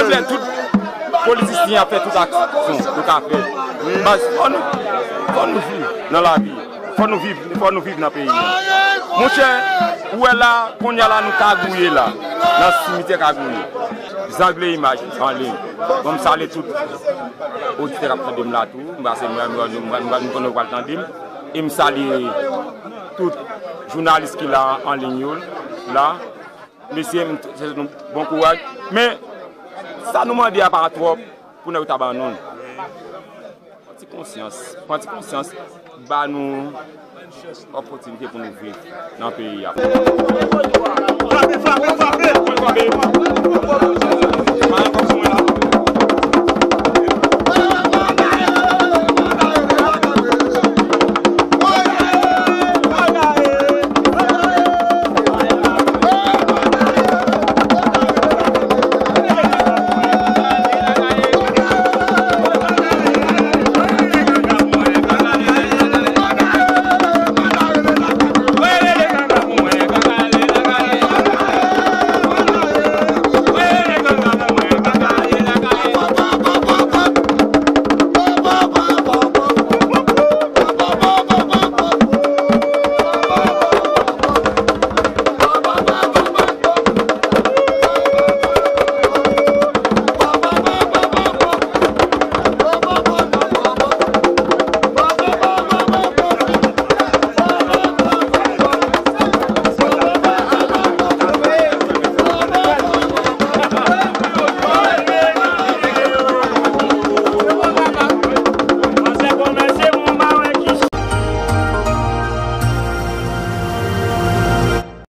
Même tout politicien a fait toute action, tout a fait. Mais faut nous vivre dans la vie. Faut nous vivre dans le pays. Mon cher, où est là, qu'on y a là, nous cagouiller là, dans le cimetière cagouiller. Les Anglais images en ligne. Comme ça, les tout auditeurs après de là tout, parce que nous connaissons pas le temps d'im. Et me salue tout journaliste qui là en ligne là. Monsieur, c'est bon courage. Mais ça nous demande à part trop pour nous abandonner. Prends conscience, bah nous opportunité pour nous vivre dans le pays.